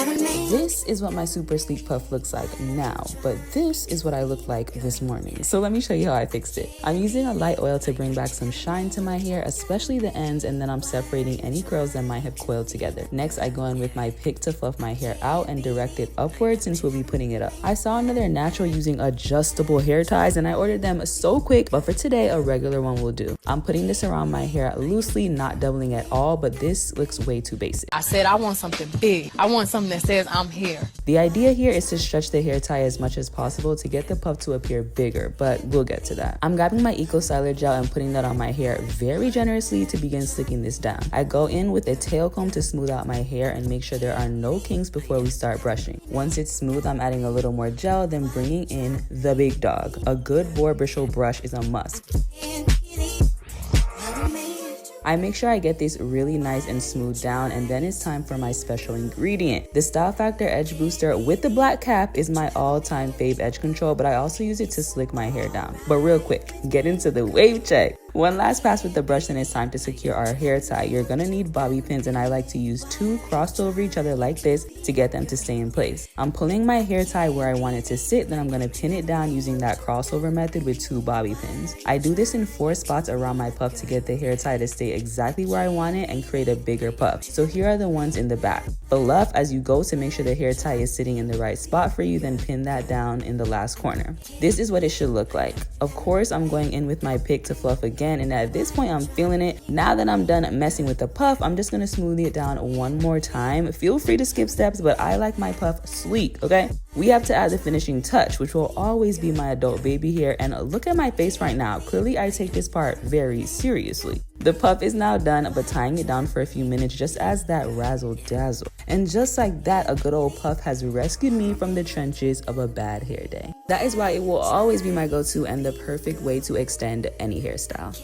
This is what my super sleek puff looks like now, but this is what I looked like this morning. So let me show you how I fixed it. I'm using a light oil to bring back some shine to my hair, especially the ends, and then I'm separating any curls that might have coiled together. Next, I go in with my pick to fluff my hair out and direct it upward since we'll be putting it up. I saw another natural using adjustable hair ties and I ordered them so quick, but for today, a regular one will do. I'm putting this around my hair loosely, not doubling at all, but this looks way too basic. I said I want something big. I want something that says I'm here. The idea here is to stretch the hair tie as much as possible to get the puff to appear bigger, but we'll get to that. I'm grabbing my Eco Styler gel and putting that on my hair very generously to begin slicking this down. I go in with a tail comb to smooth out my hair and make sure there are no kinks before we start brushing. Once it's smooth, I'm adding a little more gel, then bringing in the big dog. A good boar bristle brush is a must. I make sure I get this really nice and smooth down, and then it's time for my special ingredient. The Style Factor Edge Booster with the black cap is my all-time fave edge control, but I also use it to slick my hair down. But real quick, get into the wave check. One last pass with the brush, and it's time to secure our hair tie. You're gonna need bobby pins, and I like to use 2 crossed over each other like this to get them to stay in place. I'm pulling my hair tie where I want it to sit, then I'm gonna pin it down using that crossover method with 2 bobby pins. I do this in 4 spots around my puff to get the hair tie to stay exactly where I want it and create a bigger puff. So here are the ones in the back. Fluff as you go to make sure the hair tie is sitting in the right spot for you, then pin that down in the last corner. This is what it should look like. Of course, I'm going in with my pick to fluff again, and at this point I'm feeling it. Now that I'm done messing with the puff, I'm just gonna smooth it down one more time. Feel free to skip steps, but I like my puff sleek, okay? We have to add the finishing touch, which will always be my adult baby hair, and look at my face right now. Clearly I take this part very seriously. The puff is now done, but tying it down for a few minutes just adds that razzle dazzle. And just like that, a good old puff has rescued me from the trenches of a bad hair day. That is why it will always be my go-to and the perfect way to extend any hairstyle.